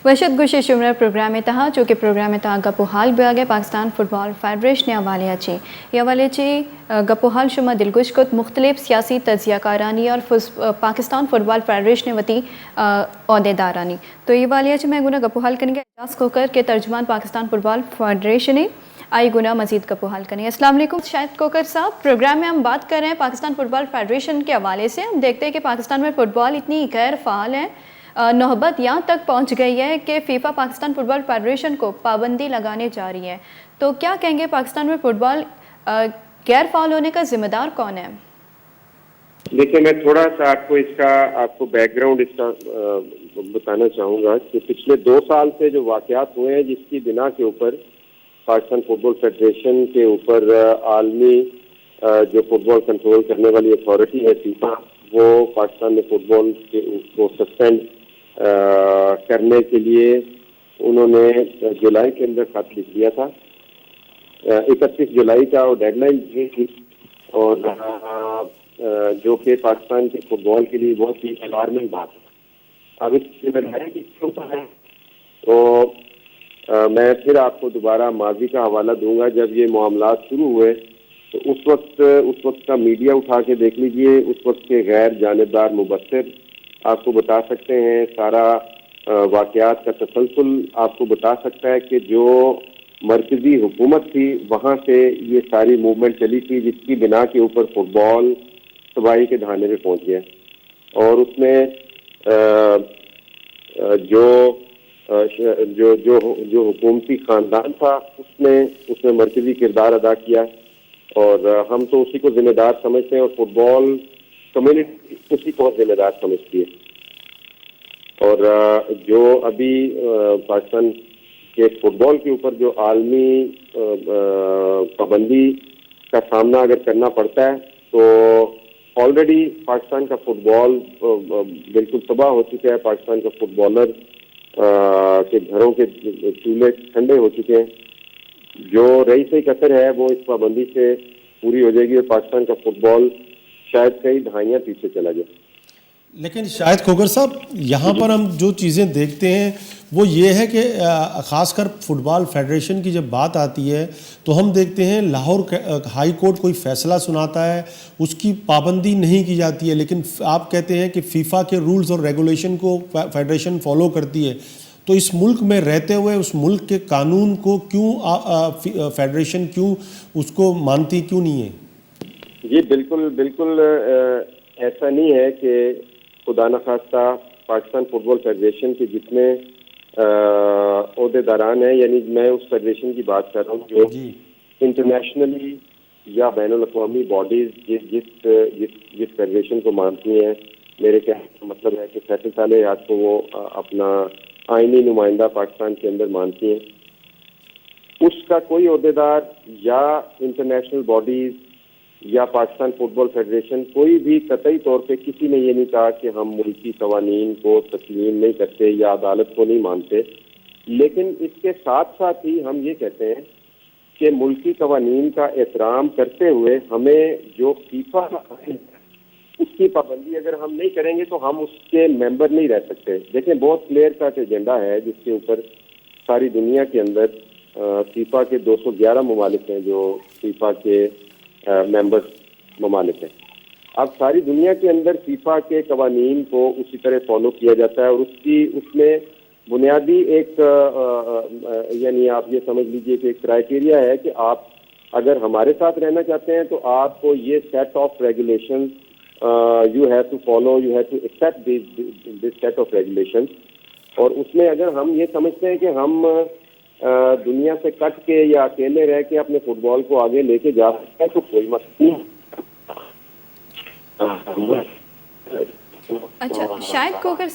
وشد گوشی شمرہ programme تہا چونکہ programme تہا گپو حال بیاگے پاکستان فٹ بال فیڈریشن حوالے چی یہ حوالے چی گپو حال شما دلگوش کت مختلف سیاسی تجزیہ کارانی اور پاکستان فٹ بال فیڈریشن وتی عہدے دارانی تو یہ حوالے چی میں گنا گپو حال کریں گے اجاز کوکر کے ترجمان پاکستان فٹ بال فیڈریشن آئی گنا مزید گپو حال کریں. السلام علیکم شاہد کوکر صاحب. پروگرام میں ہم بات کر رہے ہیں پاکستان فٹ بال فیڈریشن کے حوالے سے. ہم دیکھتے ہیں کہ پاکستان میں فٹ بال اتنی غیر فعال ہے, نوبت یہاں تک پہنچ گئی ہے کہ فیفا پاکستان فٹ بال فیڈریشن کو پابندی لگانے جا رہی ہے. تو کیا کہیں گے پاکستان میں فٹ بال غیر فعال ہونے کا ذمہ دار کون ہے؟ دیکھیں میں تھوڑا سا آپ کو بیک گراؤنڈ اس کا بتانا چاہوں گا کہ پچھلے 2 سال سے جو واقعات ہوئے ہیں جس کی بنا کے اوپر پاکستان فٹ بال فیڈریشن کے اوپر عالمی جو فٹ بال کنٹرول کرنے والی اتھارٹی ہے فیفا, وہ پاکستان میں فٹ بال کو سسپینڈ کرنے کے لیے انہوں نے جولائی کے اندر خط لکھ دیا تھا. 31 جولائی کا وہ ڈیڈ لائن دی تھی, اور جو کہ پاکستان کے فٹ بال کے لیے بہت ہی الارمنگ بات ہے. اب اس ذمہ داری کس کے اوپر ہے تو میں پھر آپ کو دوبارہ ماضی کا حوالہ دوں گا. جب یہ معاملات شروع ہوئے تو اس وقت کا میڈیا اٹھا کے دیکھ لیجئے, اس وقت کے غیر جانبدار مبصر آپ کو بتا سکتے ہیں, سارا واقعات کا تسلسل آپ کو بتا سکتا ہے کہ جو مرکزی حکومت تھی وہاں سے یہ ساری موومنٹ چلی تھی جس کی بنا کے اوپر فٹ بال تباہی کے دھانے پہ پہنچ گیا. اور اس میں جو حکومتی خاندان تھا اس نے مرکزی کردار ادا کیا, اور ہم تو اسی کو ذمہ دار سمجھتے ہیں, اور فٹ بال کمیونٹی اسی کو ذمہ دار سمجھتی ہے. اور جو ابھی پاکستان کے فٹ بال کے اوپر جو عالمی پابندی کا سامنا اگر کرنا پڑتا ہے تو آلریڈی پاکستان کا فٹ بال بالکل تباہ ہو چکا ہے. پاکستان کا فٹ بالر کے گھروں کے چولہے ٹھنڈے ہو چکے ہیں. جو رئیس قطر ہے وہ اس پابندی سے پوری ہو جائے گی اور پاکستان کا فٹ بال شاید کئی دہائیاں پیچھے چلا جائے. لیکن شاہد کھوکر صاحب, یہاں پر ہم جو چیزیں دیکھتے ہیں وہ یہ ہے کہ خاص کر فٹ بال فیڈریشن کی جب بات آتی ہے تو ہم دیکھتے ہیں لاہور ہائی کورٹ کوئی فیصلہ سناتا ہے, اس کی پابندی نہیں کی جاتی ہے, لیکن آپ کہتے ہیں کہ فیفا کے رولز اور ریگولیشن کو فیڈریشن فالو کرتی ہے. تو اس ملک میں رہتے ہوئے اس ملک کے قانون کو کیوں فیڈریشن کیوں اس کو مانتی کیوں نہیں ہے؟ جی بالکل ایسا نہیں ہے کہ خدا نخواستہ پاکستان فٹ بال فیڈریشن کے جتنے عہدے داران ہیں, یعنی میں اس فیڈریشن کی بات کر رہا ہوں جو انٹرنیشنلی یا بین الاقوامی باڈیز جس فیڈریشن کو مانتی ہیں, میرے کہنے کا مطلب ہے کہ فیصل صالحیات کو وہ اپنا آئینی نمائندہ پاکستان کے اندر مانتی ہیں, اس کا کوئی عہدیدار یا انٹرنیشنل باڈیز یا پاکستان فٹ بال فیڈریشن کوئی بھی قطعی طور پہ کسی نے یہ نہیں کہا کہ ہم ملکی قوانین کو تسلیم نہیں کرتے یا عدالت کو نہیں مانتے. لیکن اس کے ساتھ ساتھ ہی ہم یہ کہتے ہیں کہ ملکی قوانین کا احترام کرتے ہوئے ہمیں جو فیفا اس کی پابندی اگر ہم نہیں کریں گے تو ہم اس کے ممبر نہیں رہ سکتے. دیکھیں بہت کلیئر کٹ ایجنڈا ہے جس کے اوپر ساری دنیا کے اندر فیفا کے 211 ممالک ہیں جو فیفا کے ممبر ممالک ہیں. اب ساری دنیا کے اندر فیفا کے قوانین کو اسی طرح فالو کیا جاتا ہے, اور اس میں بنیادی ایک یعنی آپ یہ سمجھ لیجئے کہ ایک کرائیٹیریا ہے کہ آپ اگر ہمارے ساتھ رہنا چاہتے ہیں تو آپ کو یہ set of regulation you have to follow, you have to accept this set of regulation. اور اس میں اگر ہم یہ سمجھتے ہیں کہ ہم دنیا سے کٹ کے یا اکیلے رہ کے اپنے فٹ بال کو آگے لے کے جا سکتے ہیں تو کوئی مسئلہ نہیں. اچھا شاہد کوکر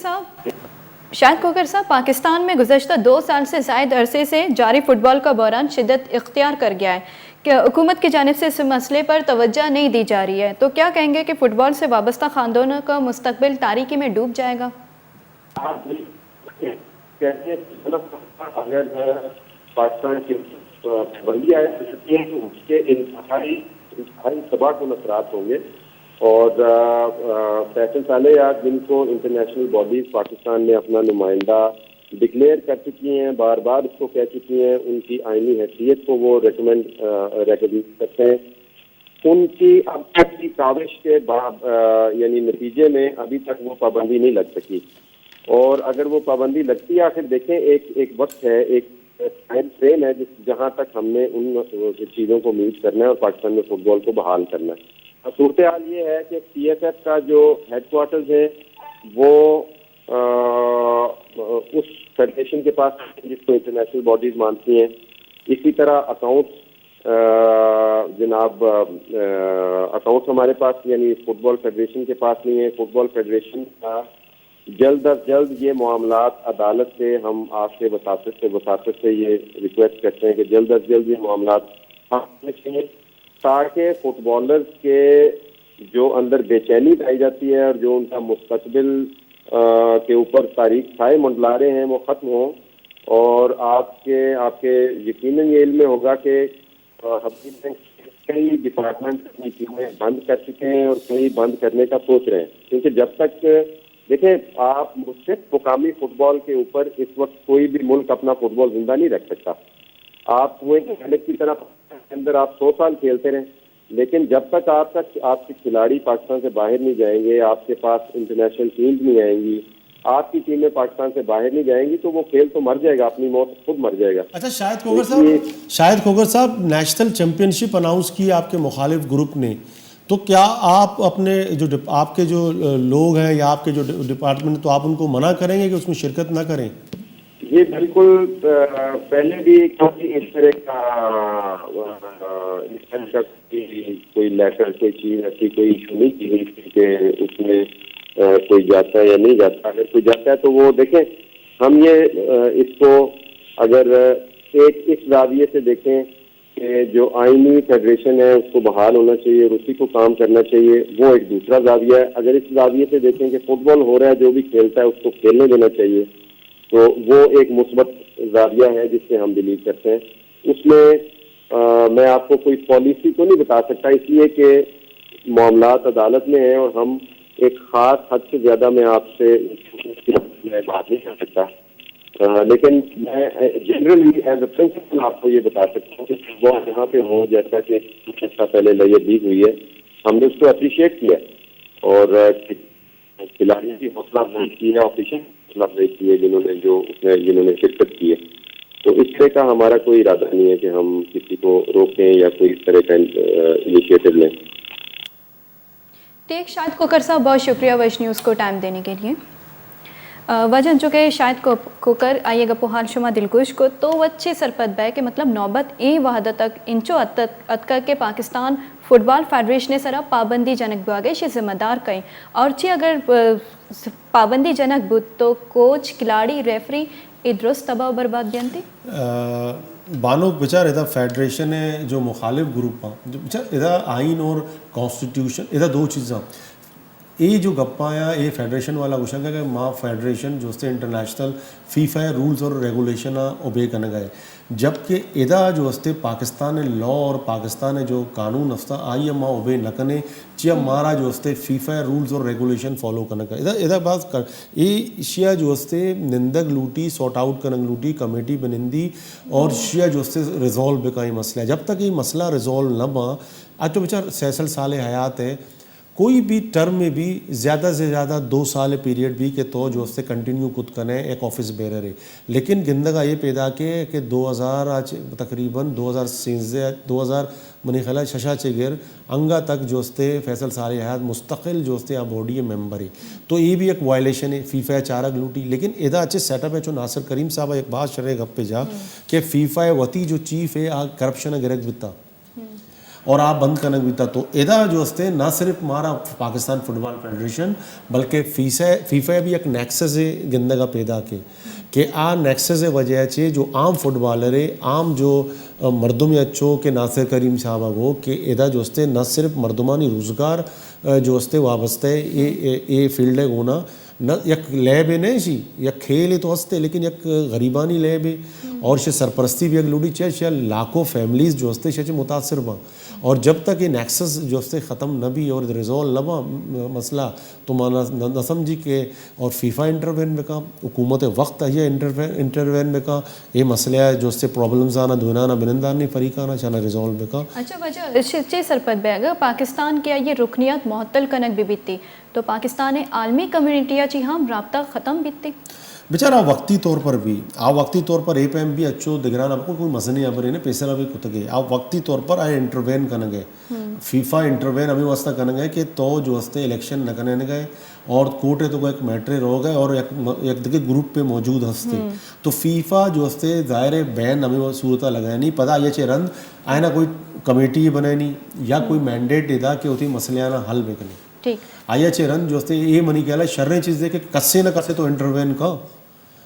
صاحب, پاکستان میں گزشتہ 2 سال سے زائد عرصے سے جاری فٹ بال کا بحران شدت اختیار کر گیا ہے کہ حکومت کی جانب سے اس مسئلے پر توجہ نہیں دی جا رہی ہے. تو کیا کہیں گے کہ فٹ بال سے وابستہ خاندانوں کا مستقبل تاریکی میں ڈوب جائے گا؟ اگر پاکستان کی پابندی آئے سکتی ہے تو اس کے انتہائی تباہ کن اثرات ہوں گے. اور فیصل صالحیات جن کو انٹرنیشنل باڈیز پاکستان میں اپنا نمائندہ ڈکلیئر کر چکی ہیں, بار بار اس کو کہہ چکی ہیں, ان کی آئینی حیثیت کو وہ ریکگنائز کرتے ہیں. ان کی اب تک کی کاوش کے یعنی نتیجے میں ابھی تک وہ پابندی نہیں لگ سکی, اور اگر وہ پابندی لگتی ہے, آخر دیکھیں ایک وقت ہے, ایک ٹائم فریم ہے جہاں تک ہم نے ان چیزوں کو میٹ کرنا ہے اور پاکستان میں فٹ بال کو بحال کرنا ہے. صورتحال یہ ہے کہ سی ایف ایف کا جو ہیڈ کوارٹرز ہے وہ اس فیڈریشن کے پاس جس کو انٹرنیشنل باڈیز مانتی ہیں. اسی طرح اکاؤنٹس جناب اکاؤنٹس ہمارے پاس یعنی فٹ بال فیڈریشن کے پاس نہیں ہے. فٹ بال فیڈریشن کا جلد از جلد یہ معاملات عدالت سے ہم آپ کے وساطت سے یہ ریکویسٹ کرتے ہیں کہ جلد از جلد یہ معاملات ہونے چاہیے, تاکہ فٹ بالرز کے جو اندر بے چینی پائی جاتی ہے اور جو ان کا مستقبل کے اوپر تاریخ سائے منڈلا رہے ہیں وہ ختم ہوں. اور آپ کے یقیناً یہ علم میں ہوگا کہ ہم کئی ڈپارٹمنٹ اپنی ٹیمیں بند کر چکے ہیں اور کئی بند کرنے کا سوچ رہے ہیں, کیونکہ جب تک دیکھیں آپ صرف مقامی فٹ بال کے اوپر اس وقت کوئی بھی ملک اپنا فٹ بال زندہ نہیں رکھ سکتا. آپ وہ کی طرح کے اندر آپ 100 سال کھیلتے رہیں, لیکن جب تک آپ کے کھلاڑی پاکستان سے باہر نہیں جائیں گے, آپ کے پاس انٹرنیشنل ٹیمز نہیں آئیں گی, آپ کی ٹیمیں پاکستان سے باہر نہیں جائیں گی, تو وہ کھیل تو مر جائے گا, اپنی موت خود مر جائے گا. اچھا شاہد کھوگر صاحب نیشنل چیمپئن شپ اناؤنس کی آپ کے مخالف گروپ نے, تو کیا آپ اپنے جو آپ کے جو لوگ ہیں یا آپ کے جو ڈپارٹمنٹ, تو آپ ان کو منع کریں گے کہ اس میں شرکت نہ کریں؟ یہ بالکل پہلے بھی اس طرح کا کوئی لیٹر کوئی چیز ایسی کوئی ایشو نہیں کی گئی تھی کہ اس میں کوئی جاتا ہے یا نہیں جاتا. اگر کوئی جاتا ہے تو وہ دیکھیں, ہم یہ اس کو اگر ایک اس زاویے سے دیکھیں کہ جو آئینی فیڈریشن ہے اس کو بحال ہونا چاہیے اور اسی کو کام کرنا چاہیے, وہ ایک دوسرا زاویہ ہے. اگر اس زاویے سے دیکھیں کہ فٹ بال ہو رہا ہے, جو بھی کھیلتا ہے اس کو کھیلنے دینا چاہیے, تو وہ ایک مثبت زاویہ ہے جس سے ہم بلیو کرتے ہیں. اس میں میں آپ کو کوئی پالیسی کو نہیں بتا سکتا, اس لیے کہ معاملات عدالت میں ہیں اور ہم ایک خاص حد سے زیادہ میں آپ سے بات نہیں کر سکتا. لیکن میں جنرلی ایز اے پرنسپل آپ کو یہ بتا سکتا ہوں کہ وہ یہاں پہ ہوں, جیسا کہ کچھ عرصہ پہلے لیے لیگ ہوئی ہے, ہم نے اس کو اپریشیٹ کیا اور کھلاڑیوں کی حوصلہ افزائی کی ہے, آفیشل حوصلہ افزائی کی ہے جنہوں نے شرکت کی ہے. تو اس طرح کا ہمارا کوئی ارادہ نہیں ہے کہ ہم کسی کو روکیں یا کوئی اس طرح کا انیشیٹو لیں. ٹھیک, شاہد کھوکر صاحب بہت شکریہ ویش نیوز کو ٹائم دینے کے لیے. وجن چکے شاید کھوکر آئیے گا پوہال شما دلگوش کو تو وچے سرپد بے کہ مطلب نوبت ای وحدہ تک انچو اتکا کے پاکستان فٹ بال فیڈریشن سرا پابندی جنک بواگے شی ذمہ دار کہیں, اور چی اگر پابندی جنک بود تو کوچ کھلاڑی ریفری درست تباہ و برباد گینتی بانو بچار ادا فیڈریشن ہے جو مخالف گروپ ادا آئین اور کانسٹیٹیوشن ادا دو چیزاں یہ جو گپا یا یہ فیڈریشن والا کوشچن ہے کہ ماں فیڈریشن جو سے انٹرنیشنل فیفا رولز اور ریگولیشن اوبے کرنے گئے, جبکہ ادا جو ہستے پاکستان لا اور پاکستان جو قانون ہستا آئی ماں اوبے نہ کرنے چیا مارا جو ہستے فیفا رولز اور ریگولیشن فالو کرنے کا ادا بات کر یہ شیا جو ہستے نندگ لوٹی سارٹ آؤٹ کرنگ لوٹی کمیٹی بنندی اور شیا جو ہستے ریزالو بکائی مسئلہ ہے. جب تک یہ مسئلہ ریزالو نہ با آج تو بیچار 66 سال حیات ہے, کوئی بھی ٹرم میں بھی زیادہ سے زیادہ 2 سال پیریڈ بھی کہ تو جو اس سے کنٹینیو کود کرنے ایک آفس بیرر ہے. لیکن گندگا یہ پیدا کہ 2000 آج تقریباً 2000 منی خلا ششا چگر انگا تک جو استے فیصل ساری حیات مستقل جو استے باڈی ممبر ہے, تو یہ بھی ایک وائلیشن ہے. فیفا چارگ لوٹی لیکن ادا اچھے سیٹ اپ ہے جو ناصر کریم صاحب ایک بات شرح گپ پہ جا کہ فیفا وتی جو چیف ہے کرپشن گرک بتا اور آپ بند کرنے بھی تھا. تو ادا جو ہستے نہ صرف ہمارا پاکستان فٹ بال فیڈریشن بلکہ فیفا بھی ایک نیکسس ہے گندگا پیدا کے کہ آ نیکسس وجہ سے جو عام فٹ بالر ہے عام جو مردم اچھو کہ ناصر کریم صاحب وہ کہ ادا جو ہستے نہ صرف مردمانی روزگار جو ہستے وابستہ ہے یہ فیلڈ ہے ہونا نہ یک لیب ہے نہیں سی یک کھیل ہے تو ہستے لیکن یک غریبانی لیب ہے اور شے سرپرستی بھی لوڑی چاہے شے لاکھوں فیملیز جو ہستے شے متاثر با اور جب تک یہ نیکسس جو ہستے ختم نہ بھی اور ریزولو نہ با مسئلہ تو مانا نہ سمجھی کہ اور فیفا انٹروین میں کا حکومت وقت ہے انٹروین میں کا یہ مسئلہ ہے جو ہستے پرابلمز آنا دونانا بنندانی فریقانا چانا ریزولو میں کا. اچھا وجہ چے سرپت بیگ پاکستان کے یہ رکنیت معطل کنک بھی بیتی تو پاکستان عالمی کمیونٹی چی ہم رابطہ ختم بیتی بیچارہ وقتی طور پر بھی وقتی طور پر اے پی ایم بھی اچھو دگران آپ کو کوئی مزنی ابر ہے پیسہ بھی کتگے وقتی طور پر انٹروین کرنے گئے فیفا انٹروین ابھی واسطہ کرنے گئے کہ تو جو ہستے الیکشن نہ کرنے گئے اور کوٹ ہے تو ایک میٹر ہو گئے اور ایک دیکھے گروپ پہ موجود ہستے تو فیفا جو ہستے ظاہر بین ابھی صورتہ لگائے نہیں پتہ یہ چے رند آئے نہ کوئی کمیٹی بنائے نہیں یا کوئی مینڈیٹ ادا کہ ہوتی مسئلہ حل بے کرنے آیا چے رند جو ہستے یہ منی کہلا شرح چیز دے کہ کسے نہ کسے تو انٹروین کا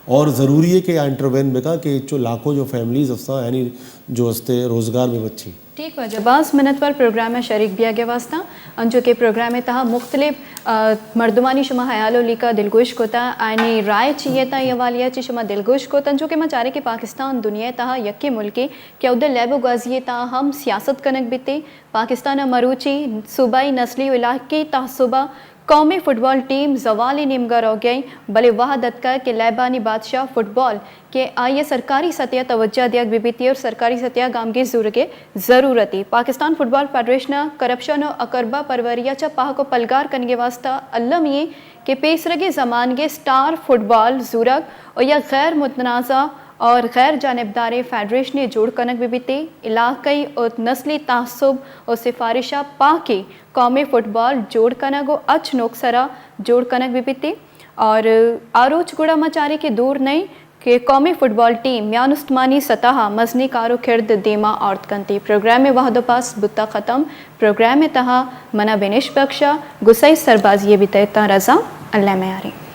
اور ضروری ہے کہ انٹروین میں کا کہ جو لاکھوں جو فیملیز ہستا یعنی جو ہستے روزگار میں بچی ٹھیک وجہ 20 منٹ پر پروگرام میں شریک بھی آگے واسطہ جو کہ پروگرام میں تہا مختلف مردمانی شما حیالو لیکا دلگوش کوتا آئینی رائے چیئے تا یہ والیہ چی شما دلگوش کوتا جو کہ میں چاہ رہے کہ پاکستان دنیا تہا یکی ملکی کہ ادھر لیبو گازیے تا ہم سیاست کنک بیتے پاکستان مروچی صوبائی نسلی و علاقی تحصبہ قومی فٹ بال ٹیم زوالی نیمگر ہو گئی بلے وحدت کا کہ لیبانی بادشاہ فٹ بال کہ آئیے سرکاری سطح توجہ دیا بھی بیتی اور سرکاری سطح گام کی ضرورتی پاکستان فٹ بال فیڈریشن کرپشن و اقربہ پروریہ چا پاہ کو پلگار کرنے واسطہ علم یہ کہ پیسرگے زمان کے سٹار فٹ بال زورگ اور یا غیر متنازع اور غیر جانبدار فیڈریشن جوڑ کنک بھی بیتے علاقائی اور نسلی تعصب اور سفارشہ پاکی قومی فٹ بال جوڑ کنک و اچ نوکسرا جوڑ کنک بھی بیتے اور آروچ گڑا مچاری کے دور نہیں کہ قومی فٹ بال ٹیم یان استمانی سطح مزنی کارو کھرد دیما عورت کنتی پروگرام میں وحد و پاس بتا ختم پروگرام میں تہا منا بینش بخشا گسائی سربازی بھی تیتا رضا اللہ میں آرہی